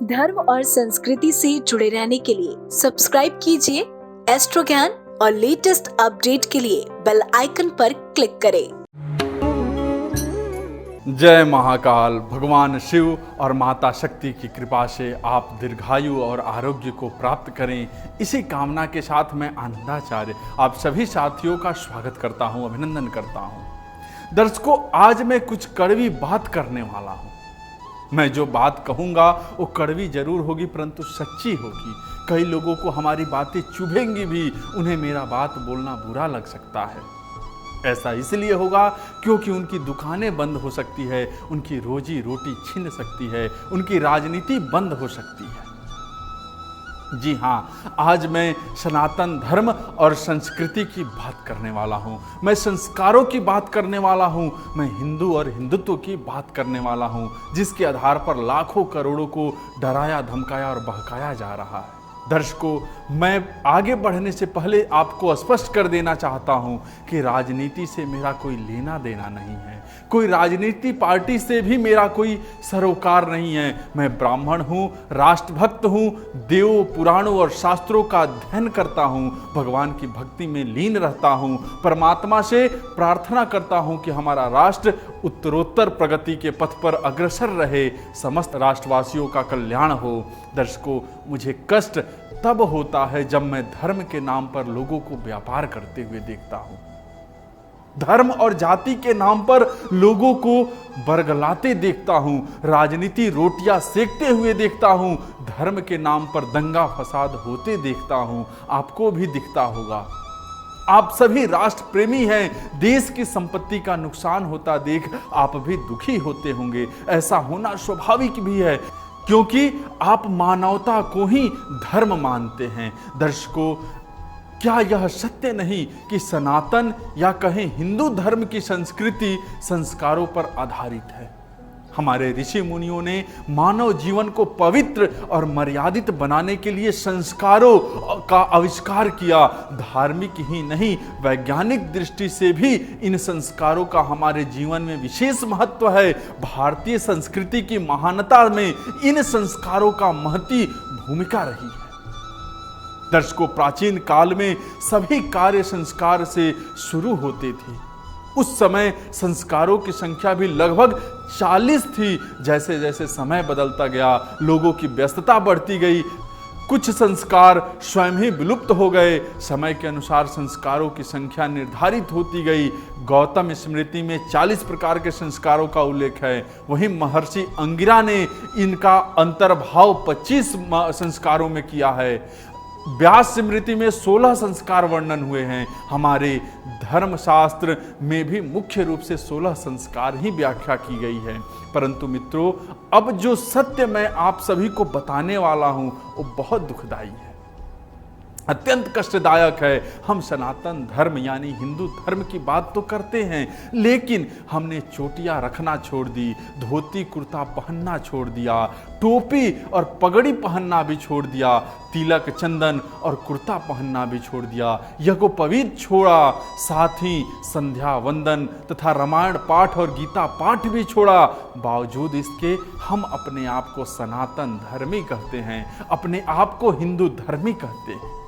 धर्म और संस्कृति से जुड़े रहने के लिए सब्सक्राइब कीजिए एस्ट्रो ज्ञान और लेटेस्ट अपडेट के लिए बेल आइकन पर क्लिक करें। जय महाकाल। भगवान शिव और माता शक्ति की कृपा से आप दीर्घायु और आरोग्य को प्राप्त करें, इसी कामना के साथ मैं आनंदाचार्य आप सभी साथियों का स्वागत करता हूं, अभिनंदन करता हूं। दर्शकों, आज मैं कुछ कड़वी बात करने वाला हूं। मैं जो बात कहूंगा वो कड़वी जरूर होगी परंतु सच्ची होगी। कई लोगों को हमारी बातें चुभेंगी भी, उन्हें मेरा बात बोलना बुरा लग सकता है। ऐसा इसलिए होगा क्योंकि उनकी दुकानें बंद हो सकती है, उनकी रोजी रोटी छिन सकती है, उनकी राजनीति बंद हो सकती है। जी हाँ, आज मैं सनातन धर्म और संस्कृति की बात करने वाला हूँ। मैं संस्कारों की बात करने वाला हूँ। मैं हिंदू और हिंदुत्व की बात करने वाला हूँ, जिसके आधार पर लाखों करोड़ों को डराया, धमकाया और बहकाया जा रहा है। दर्शकों, मैं आगे बढ़ने से पहले आपको स्पष्ट कर देना चाहता हूं कि राजनीति से मेरा कोई लेना देना नहीं है। कोई राजनीति पार्टी से भी मेरा कोई सरोकार नहीं है। मैं ब्राह्मण हूं, राष्ट्रभक्त हूं, देवों, पुराणों और शास्त्रों का अध्ययन करता हूं, भगवान की भक्ति में लीन रहता हूं, परमात्मा से प्रार्थना करता हूं कि हमारा राष्ट्र उत्तरोत्तर प्रगति के पथ पर अग्रसर रहे, समस्त राष्ट्रवासियों का कल्याण हो। दर्शकों, मुझे कष्ट तब होता है जब मैं धर्म के नाम पर लोगों को व्यापार करते हुए देखता हूं। धर्म और जाति के नाम पर लोगों को बरगलाते देखता हूं, राजनीति रोटियां सेकते हुए देखता हूं, धर्म के नाम पर दंगा फसाद होते देखता हूं। आपको भी दिखता होगा। आप सभी राष्ट्र प्रेमी हैं। देश की संपत्ति का नुकसान होता देख आप भी दुखी होते होंगे। ऐसा होना स्वाभाविक भी है क्योंकि आप मानवता को ही धर्म मानते हैं। दर्शकों, क्या यह सत्य नहीं कि सनातन या कहें हिंदू धर्म की संस्कृति संस्कारों पर आधारित है? हमारे ऋषि मुनियों ने मानव जीवन को पवित्र और मर्यादित बनाने के लिए संस्कारों का आविष्कार किया। धार्मिक ही नहीं, वैज्ञानिक दृष्टि से भी इन संस्कारों का हमारे जीवन में विशेष महत्व है। भारतीय संस्कृति की महानता में इन संस्कारों का महती भूमिका रही है। दर्शकों, प्राचीन काल में सभी कार्य संस्कार से शुरू होते थे। उस समय संस्कारों की संख्या भी लगभग 40 थी। जैसे जैसे समय बदलता गया, लोगों की व्यस्तता बढ़ती गई, कुछ संस्कार स्वयं ही विलुप्त हो गए। समय के अनुसार संस्कारों की संख्या निर्धारित होती गई। गौतम स्मृति में 40 प्रकार के संस्कारों का उल्लेख है। वहीं महर्षि अंगिरा ने इनका अंतर्भाव 25 संस्कारों में किया है। व्यास स्मृति में 16 संस्कार वर्णन हुए हैं। हमारे धर्मशास्त्र में भी मुख्य रूप से 16 संस्कार ही व्याख्या की गई है। परंतु मित्रों, अब जो सत्य मैं आप सभी को बताने वाला हूं वो बहुत दुखदाई है, अत्यंत कष्टदायक है। हम सनातन धर्म यानी हिंदू धर्म की बात तो करते हैं, लेकिन हमने चोटियां रखना छोड़ दी, धोती कुर्ता पहनना छोड़ दिया, टोपी और पगड़ी पहनना भी छोड़ दिया, तिलक चंदन और कुर्ता पहनना भी छोड़ दिया, यज्ञोपवीत छोड़ा, साथ ही संध्या वंदन तथा रामायण पाठ और गीता पाठ भी छोड़ा। बावजूद इसके हम अपने आप को सनातन धर्मी कहते हैं, अपने आप को हिंदू धर्मी कहते हैं।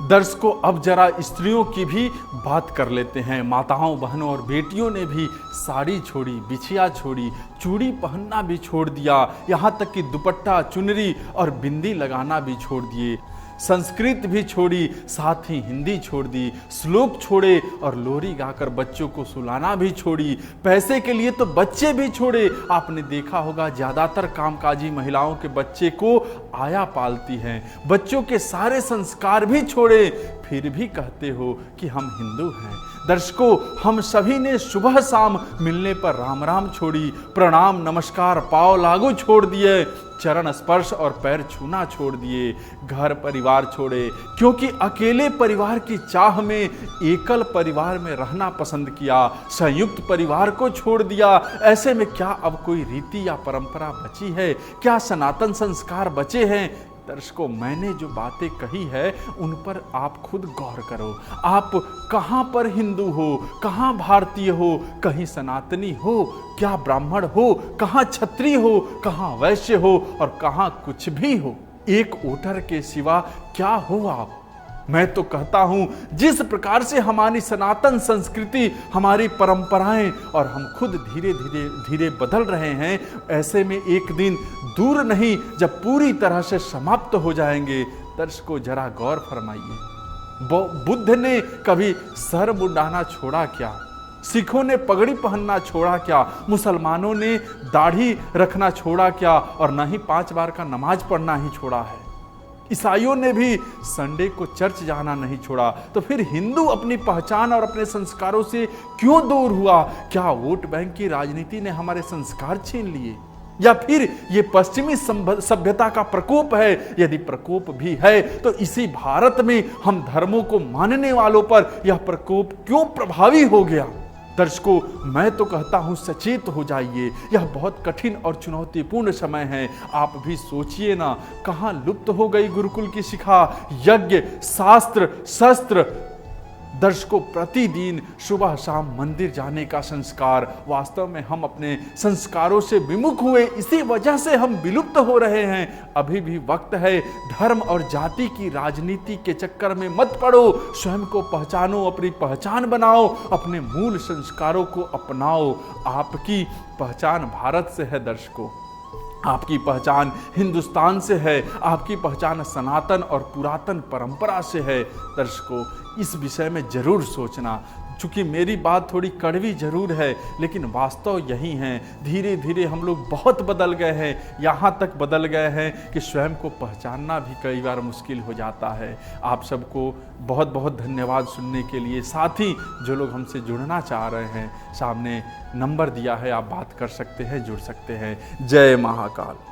दर्शकों, अब जरा स्त्रियों की भी बात कर लेते हैं। माताओं, बहनों और बेटियों ने भी साड़ी छोड़ी, बिछिया छोड़ी, चूड़ी पहनना भी छोड़ दिया, यहाँ तक कि दुपट्टा, चुनरी और बिंदी लगाना भी छोड़ दिए। संस्कृत भी छोड़ी, साथ ही हिंदी छोड़ दी, श्लोक छोड़े और लोरी गाकर बच्चों को सुलाना भी छोड़ी। पैसे के लिए तो बच्चे भी छोड़े। आपने देखा होगा ज्यादातर कामकाजी महिलाओं के बच्चे को आया पालती हैं। बच्चों के सारे संस्कार भी छोड़े, फिर भी कहते हो कि हम हिंदू हैं। दर्शकों, हम सभी ने सुबह शाम मिलने पर राम राम छोड़ी, प्रणाम नमस्कार पाव लागू छोड़ दिए, चरण स्पर्श और पैर छूना छोड़ दिए, घर परिवार छोड़े क्योंकि अकेले परिवार की चाह में एकल परिवार में रहना पसंद किया, संयुक्त परिवार को छोड़ दिया। ऐसे में क्या अब कोई रीति या परंपरा बची है? क्या सनातन संस्कार बचे हैं? दर्शकों, मैंने जो बातें कही है उन पर आप खुद गौर करो। आप कहाँ पर हिंदू हो, कहाँ भारतीय हो, कहीं सनातनी हो, क्या ब्राह्मण हो, कहाँ क्षत्रिय हो, कहाँ वैश्य हो और कहाँ कुछ भी हो। एक वोटर के सिवा क्या हो आप? मैं तो कहता हूं, जिस प्रकार से हमारी सनातन संस्कृति, हमारी परंपराएं और हम खुद धीरे धीरे धीरे बदल रहे हैं, ऐसे में एक दिन दूर नहीं जब पूरी तरह से समाप्त हो जाएंगे। दर्शकों, जरा गौर फरमाइए, बुद्ध ने कभी सर मुंडाना छोड़ा क्या? सिखों ने पगड़ी पहनना छोड़ा क्या? मुसलमानों ने दाढ़ी रखना छोड़ा क्या? और न ही 5 बार का नमाज पढ़ना ही छोड़ा है। ईसाइयों ने भी संडे को चर्च जाना नहीं छोड़ा। तो फिर हिंदू अपनी पहचान और अपने संस्कारों से क्यों दूर हुआ? क्या वोट बैंक की राजनीति ने हमारे संस्कार छीन लिए, या फिर ये पश्चिमी सभ्यता का प्रकोप है? यदि प्रकोप भी है तो इसी भारत में हम धर्मों को मानने वालों पर यह प्रकोप क्यों प्रभावी हो गया? दर्शकों, मैं तो कहता हूं, सचेत हो जाइए। यह बहुत कठिन और चुनौतीपूर्ण समय है। आप भी सोचिए ना, कहां लुप्त हो गई गुरुकुल की शिक्षा, यज्ञ, शास्त्र, शस्त्र। दर्शकों, प्रतिदिन सुबह शाम मंदिर जाने का संस्कार, वास्तव में हम अपने संस्कारों से विमुख हुए, इसी वजह से हम विलुप्त हो रहे हैं। अभी भी वक्त है, धर्म और जाति की राजनीति के चक्कर में मत पड़ो। स्वयं को पहचानो, अपनी पहचान बनाओ, अपने मूल संस्कारों को अपनाओ। आपकी पहचान भारत से है दर्शकों, आपकी पहचान हिंदुस्तान से है, आपकी पहचान सनातन और पुरातन परंपरा से है। दर्शकों, इस विषय में जरूर सोचना। चूंकि मेरी बात थोड़ी कड़वी जरूर है, लेकिन वास्तव यही है। धीरे धीरे हम लोग बहुत बदल गए हैं, यहाँ तक बदल गए हैं कि स्वयं को पहचानना भी कई बार मुश्किल हो जाता है। आप सबको बहुत बहुत धन्यवाद सुनने के लिए। साथ ही जो लोग हमसे जुड़ना चाह रहे हैं, सामने नंबर दिया है, आप बात कर सकते हैं, जुड़ सकते हैं। जय महाकाल।